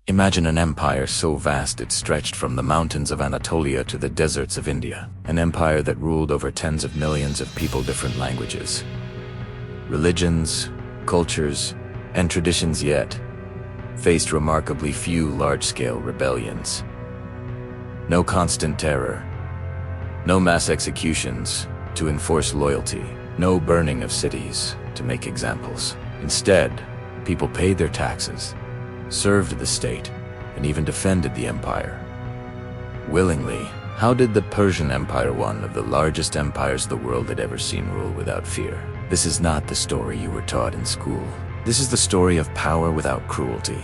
Imagine an empire so vast it stretched from the mountains of Anatolia to the deserts of India. An empire that ruled over tens of millions of people, different languages, religions, cultures, and traditions, yet faced remarkably few large-scale rebellions. No constant terror, no mass executions to enforce loyalty, no burning of cities to make examples. Instead, people paid their taxes, served the state, and even defended the empire willingly. How did the Persian Empire, one of the largest empires the world had ever seen, rule without fear? This is not the story you were taught in school. This is the story of power without cruelty,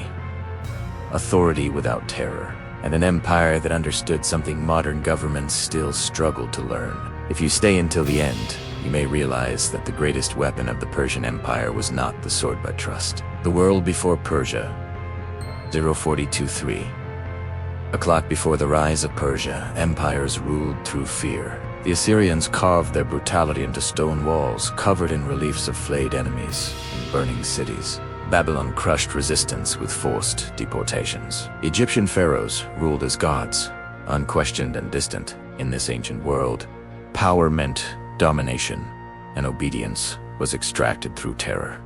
authority without terror, and an empire that understood something modern governments still struggle to learn. If you stay until the end, you may realize that the greatest weapon of the Persian Empire was not the sword but trust. The world before Persia, 042-3. A clock before the rise of Persia, empires ruled through fear. The Assyrians carved their brutality into stone walls, covered in reliefs of flayed enemies and burning cities. Babylon crushed resistance with forced deportations. Egyptian pharaohs ruled as gods, unquestioned and distant. In this ancient world, power meant domination, and obedience was extracted through terror.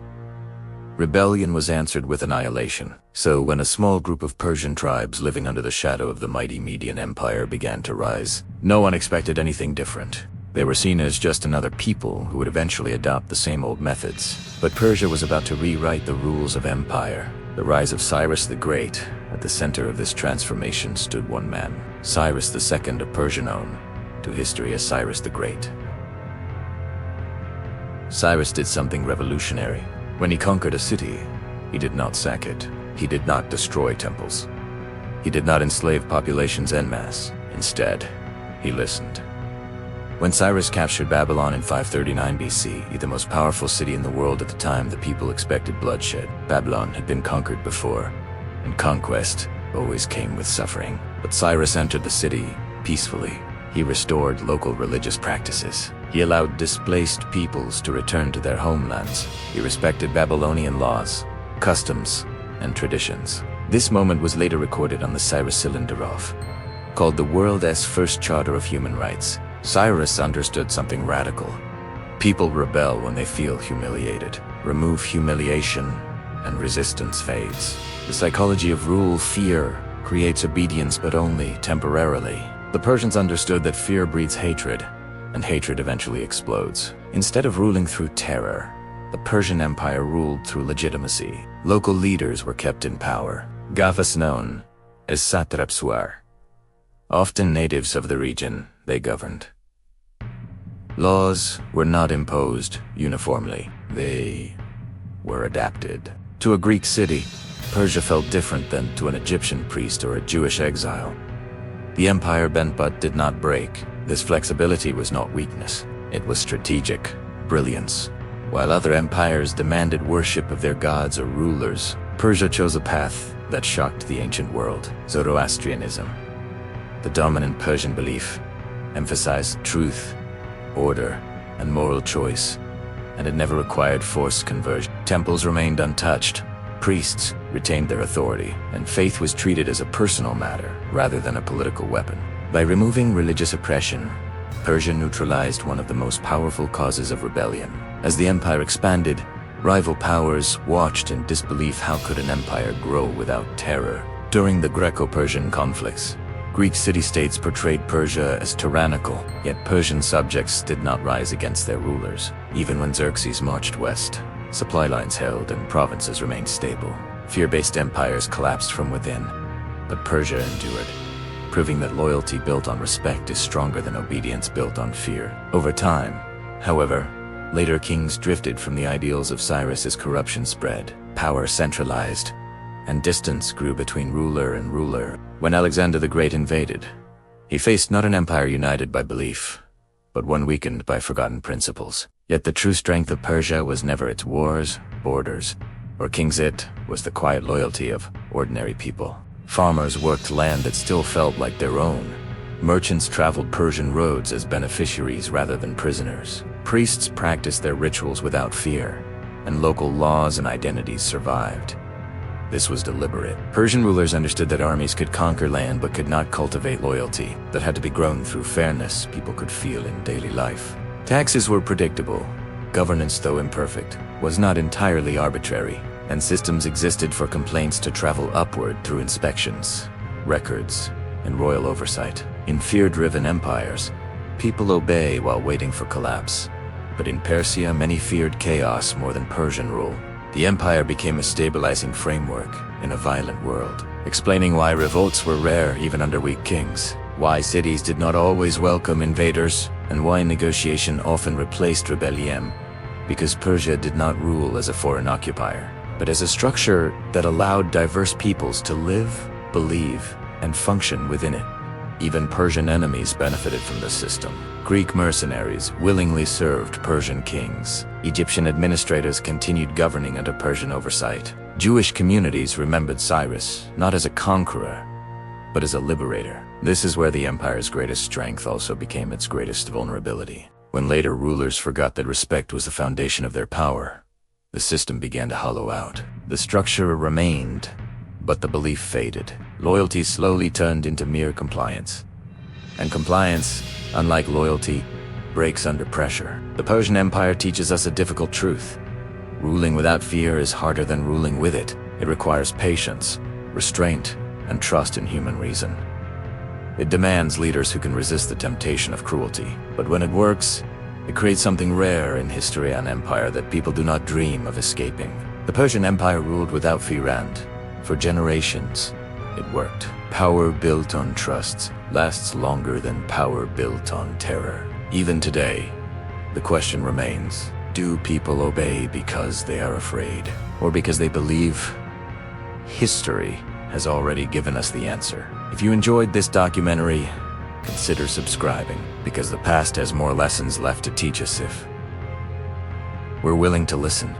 Rebellion was answered with annihilation. So when a small group of Persian tribes living under the shadow of the mighty Median Empire began to rise, no one expected anything different. They were seen as just another people who would eventually adopt the same old methods. But Persia was about to rewrite the rules of empire. The rise of Cyrus the Great. At the center of this transformation stood one man, Cyrus II of Persia, known to history as Cyrus the Great. Cyrus did something revolutionary. When he conquered a city, he did not sack it. He did not destroy temples. He did not enslave populations en masse. Instead, he listened. When Cyrus captured Babylon in 539 BC, the most powerful city in the world at the time, the people expected bloodshed. Babylon had been conquered before, and conquest always came with suffering. But Cyrus entered the city peacefully. He restored local religious practices. He allowed displaced peoples to return to their homelands. He respected Babylonian laws, customs, and traditions. This moment was later recorded on the Cyrus Cylinder, called the world's first charter of human rights. Cyrus understood something radical. People rebel when they feel humiliated. Remove humiliation, and resistance fades. The psychology of rule, fear, creates obedience, but only temporarily. The Persians understood that fear breeds hatred, and hatred eventually explodes. Instead of ruling through terror, the Persian Empire ruled through legitimacy. Local leaders were kept in power, Gafas known as satraps were. Often natives of the region, they governed. Laws were not imposed uniformly. They were adapted. To a Greek city, Persia felt different than to an Egyptian priest or a Jewish exile. The empire bent but did not break. This flexibility was not weakness. It was strategic brilliance. While other empires demanded worship of their gods or rulers, Persia chose a path that shocked the ancient world: Zoroastrianism. The dominant Persian belief emphasized truth, order, and moral choice, and it never required forced conversion. Temples remained untouched, priests retained their authority, and faith was treated as a personal matter rather than a political weapon. By removing religious oppression, Persia neutralized one of the most powerful causes of rebellion. As the empire expanded, rival powers watched in disbelief. How could an empire grow without terror? During the Greco-Persian conflicts, Greek city-states portrayed Persia as tyrannical, yet Persian subjects did not rise against their rulers. Even when Xerxes marched west, supply lines held and provinces remained stable. Fear-based empires collapsed from within, but Persia endured, proving that loyalty built on respect is stronger than obedience built on fear. Over time, however, later kings drifted from the ideals of Cyrus as corruption spread, power centralized, and distance grew between ruler and ruler. When Alexander the Great invaded, he faced not an empire united by belief, but one weakened by forgotten principles. Yet the true strength of Persia was never its wars, borders, or kings. It was the quiet loyalty of ordinary people. Farmers worked land that still felt like their own. Merchants traveled Persian roads as beneficiaries rather than prisoners. Priests practiced their rituals without fear, and local laws and identities survived. This was deliberate. Persian rulers understood that armies could conquer land but could not cultivate loyalty. That had to be grown through fairness people could feel in daily life. Taxes were predictable. Governance, though imperfect, was not entirely arbitrary, and systems existed for complaints to travel upward through inspections, records, and royal oversight. In fear-driven empires, people obey while waiting for collapse. But in Persia, many feared chaos more than Persian rule. The empire became a stabilizing framework in a violent world, explaining why revolts were rare even under weak kings, why cities did not always welcome invaders, and why negotiation often replaced rebellion, because Persia did not rule as a foreign occupier, but as a structure that allowed diverse peoples to live, believe, and function within it. Even Persian enemies benefited from this system. Greek mercenaries willingly served Persian kings. Egyptian administrators continued governing under Persian oversight. Jewish communities remembered Cyrus not as a conqueror, but as a liberator. This is where the empire's greatest strength also became its greatest vulnerability. When later rulers forgot that respect was the foundation of their power, the system began to hollow out. The structure remained, but the belief faded. Loyalty slowly turned into mere compliance. And compliance, unlike loyalty, breaks under pressure. The Persian Empire teaches us a difficult truth. Ruling without fear is harder than ruling with it. It requires patience, restraint, and trust in human reason. It demands leaders who can resist the temptation of cruelty. But when it works, it creates something rare in history and empire that people do not dream of escaping. The Persian Empire ruled without fear and, for generations, it worked. Power built on trust lasts longer than power built on terror. Even today, the question remains, do people obey because they are afraid, or because they believe? History has already given us the answer. If you enjoyed this documentary, consider subscribing, because the past has more lessons left to teach us if we're willing to listen.